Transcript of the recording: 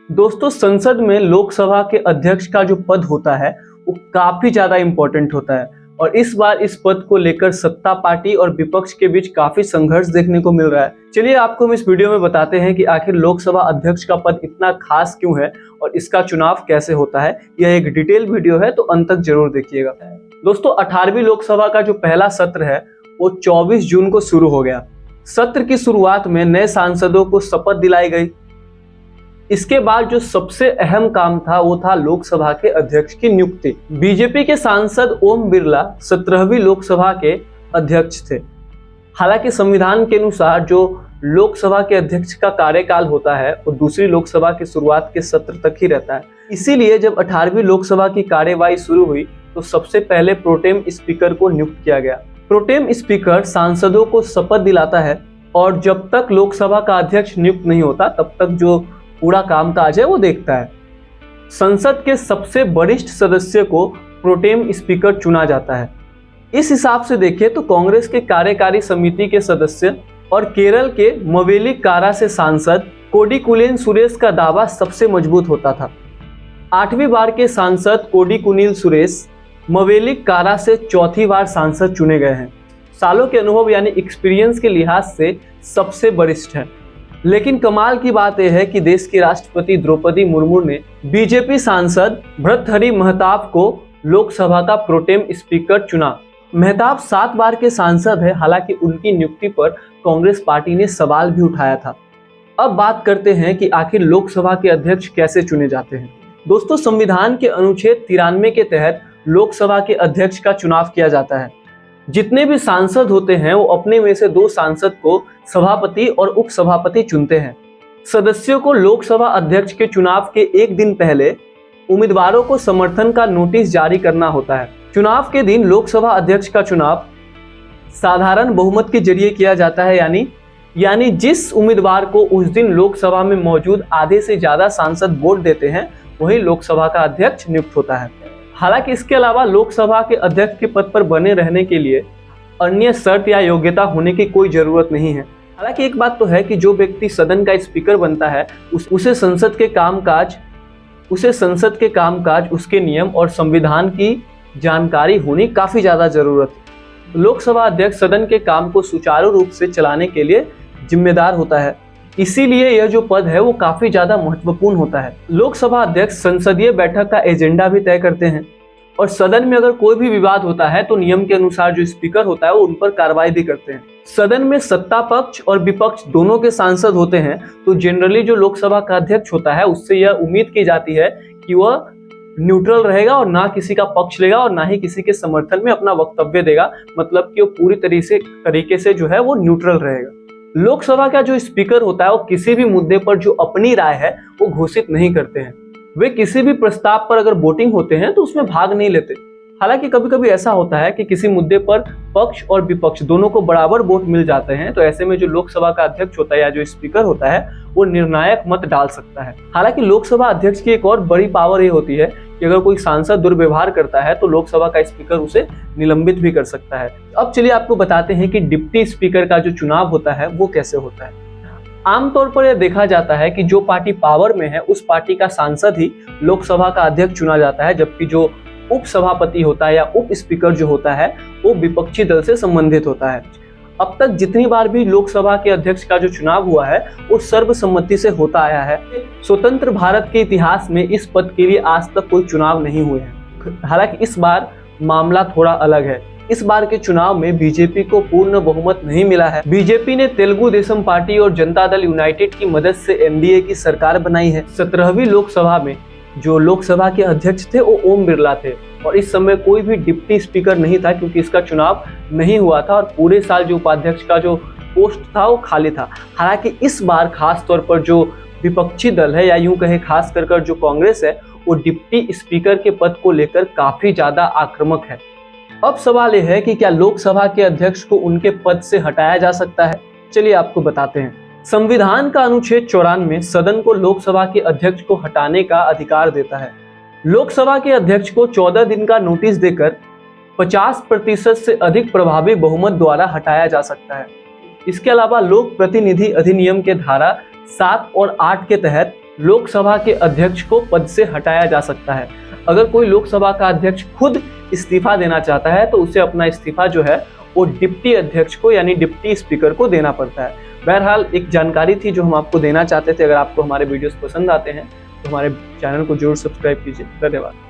दोस्तों, संसद में लोकसभा के अध्यक्ष का जो पद होता है वो काफी ज्यादा इंपॉर्टेंट होता है और इस बार इस पद को लेकर सत्ता पार्टी और विपक्ष के बीच काफी संघर्ष देखने को मिल रहा है। चलिए आपको हम इस वीडियो में बताते हैं कि आखिर लोकसभा अध्यक्ष का पद इतना खास क्यों है और इसका चुनाव कैसे होता है। यह एक डिटेल वीडियो है तो अंत तक जरूर देखिएगा। दोस्तों, 18वीं लोकसभा का जो पहला सत्र है वो 24 जून को शुरू हो गया। सत्र की शुरुआत में नए सांसदों को शपथ दिलाई गई। इसके बाद जो सबसे अहम काम था वो था लोकसभा के अध्यक्ष की नियुक्ति। बीजेपी के सांसद ओम बिरला 17वीं लोकसभा के अध्यक्ष थे। हालांकि संविधान के अनुसार जो लोकसभा के अध्यक्ष का कार्यकाल होता है वो दूसरी लोकसभा की शुरुआत के सत्र तक ही रहता है। इसीलिए जब 18वीं लोकसभा की कार्यवाही शुरू हुई तो सबसे पहले प्रोटेम स्पीकर को नियुक्त किया गया। प्रोटेम स्पीकर सांसदों को शपथ दिलाता है और जब तक लोकसभा का अध्यक्ष नियुक्त नहीं होता तब तक जो पूरा कामकाज है वो देखता है। संसद के सबसे वरिष्ठ सदस्य को प्रोटेम स्पीकर चुना जाता है। इस हिसाब से देखें तो कांग्रेस के कार्यकारी समिति के सदस्य और केरल के मवेलिक्कारा से सांसद कोडिकुनिल सुरेश का दावा सबसे मजबूत होता था। 8वीं बार के सांसद कोडिकुनिल सुरेश मवेलिक्कारा से चौथी बार सांसद चुने गए हैं। सालों के अनुभव यानी एक्सपीरियंस के लिहाज से सबसे वरिष्ठ हैं। लेकिन कमाल की बात यह है कि देश की राष्ट्रपति द्रौपदी मुर्मू ने बीजेपी सांसद भर्तृहरि महताब को लोकसभा का प्रोटेम स्पीकर चुना। महताब 7 बार के सांसद है। हालांकि उनकी नियुक्ति पर कांग्रेस पार्टी ने सवाल भी उठाया था। अब बात करते हैं कि आखिर लोकसभा के अध्यक्ष कैसे चुने जाते हैं। दोस्तों, संविधान के अनुच्छेद 93 के तहत लोकसभा के अध्यक्ष का चुनाव किया जाता है। जितने भी सांसद होते हैं वो अपने में से 2 सांसद को सभापति और उपसभापति चुनते हैं। सदस्यों को लोकसभा अध्यक्ष के चुनाव के एक दिन पहले उम्मीदवारों को समर्थन का नोटिस जारी करना होता है। चुनाव के दिन लोकसभा अध्यक्ष का चुनाव साधारण बहुमत के जरिए किया जाता है, यानी जिस उम्मीदवार को उस दिन लोकसभा में मौजूद आधे से ज्यादा सांसद वोट देते हैं वही लोकसभा का अध्यक्ष नियुक्त होता है। हालांकि इसके अलावा लोकसभा के अध्यक्ष के पद पर बने रहने के लिए अन्य शर्त या योग्यता होने की कोई जरूरत नहीं है। हालांकि एक बात तो है कि जो व्यक्ति सदन का स्पीकर बनता है उसे संसद के कामकाज, उसके नियम और संविधान की जानकारी होनी काफी ज्यादा जरूरत है। लोकसभा अध्यक्ष सदन के काम को सुचारू रूप से चलाने के लिए जिम्मेदार होता है। इसीलिए यह जो पद है वो काफी ज्यादा महत्वपूर्ण होता है। लोकसभा अध्यक्ष संसदीय बैठक का एजेंडा भी तय करते हैं और सदन में अगर कोई भी विवाद होता है तो नियम के अनुसार जो स्पीकर होता है वो उन पर कार्रवाई भी करते हैं। सदन में सत्ता पक्ष और विपक्ष दोनों के सांसद होते हैं तो जनरली जो लोकसभा का अध्यक्ष होता है उससे यह उम्मीद की जाती है कि वह न्यूट्रल रहेगा और ना किसी का पक्ष लेगा और ना ही किसी के समर्थन में अपना वक्तव्य देगा। मतलब कि वो पूरी तरीके से जो है वो न्यूट्रल रहेगा। लोकसभा का जो स्पीकर होता है वो किसी भी मुद्दे पर जो अपनी राय है वो घोषित नहीं करते हैं। वे किसी भी प्रस्ताव पर अगर वोटिंग होते हैं तो उसमें भाग नहीं लेते। हालांकि कभी कभी ऐसा होता है कि किसी मुद्दे पर पक्ष और विपक्ष दोनों को बराबर वोट मिल जाते हैं तो ऐसे में जो लोकसभा का अध्यक्ष होता है या जो स्पीकर होता है वो निर्णायक मत डाल सकता है। हालांकि लोकसभा अध्यक्ष की एक और बड़ी पावर ये होती है कि अगर कोई सांसद दुर्व्यवहार करता है तो लोकसभा का स्पीकर उसे निलंबित भी कर सकता है। अब चलिए आपको बताते हैं कि डिप्टी स्पीकर का जो चुनाव होता है वो कैसे होता है। आमतौर पर यह देखा जाता है कि जो पार्टी पावर में है उस पार्टी का सांसद ही लोकसभा का अध्यक्ष चुना जाता है, जबकि जो उप सभापति होता है या उप स्पीकर जो होता है वो विपक्षी दल से संबंधित होता है। अब तक जितनी बार भी लोकसभा के अध्यक्ष का जो चुनाव हुआ है वो सर्वसम्मति से होता आया है। स्वतंत्र भारत के इतिहास में इस पद के लिए आज तक कोई चुनाव नहीं हुए हैं। हालांकि इस बार मामला थोड़ा अलग है। इस बार के चुनाव में बीजेपी को पूर्ण बहुमत नहीं मिला है। बीजेपी ने तेलुगु देशम पार्टी और जनता दल यूनाइटेड की मदद से एनडीए की सरकार बनाई है। 17वीं लोकसभा में जो लोकसभा के अध्यक्ष थे वो ओम बिरला थे और इस समय कोई भी डिप्टी स्पीकर नहीं था क्योंकि इसका चुनाव नहीं हुआ था और पूरे साल जो उपाध्यक्ष का जो पोस्ट था वो खाली था। हालांकि इस बार खास तौर पर जो विपक्षी दल है या यूं कहे खास कर जो कांग्रेस है वो डिप्टी स्पीकर के पद को लेकर काफी ज्यादा आक्रामक है। अब सवाल यह है कि क्या लोकसभा के अध्यक्ष को उनके पद से हटाया जा सकता है। चलिए आपको बताते हैं। संविधान का अनुच्छेद 94 सदन को लोकसभा के अध्यक्ष को हटाने का अधिकार देता है। लोकसभा के अध्यक्ष को 14 दिन का नोटिस देकर 50% से अधिक प्रभावी बहुमत द्वारा हटाया जा सकता है। इसके अलावा लोक प्रतिनिधि अधिनियम के धारा 7 और 8 के तहत लोकसभा के अध्यक्ष को पद से हटाया जा सकता है। अगर कोई लोकसभा का अध्यक्ष खुद इस्तीफा देना चाहता है तो उसे अपना इस्तीफा जो है वो डिप्टी अध्यक्ष को यानी डिप्टी स्पीकर को देना पड़ता है। बहरहाल एक जानकारी थी जो हम आपको देना चाहते थे। अगर आपको हमारे वीडियोस पसंद आते हैं तो हमारे चैनल को जरूर सब्सक्राइब कीजिए। धन्यवाद।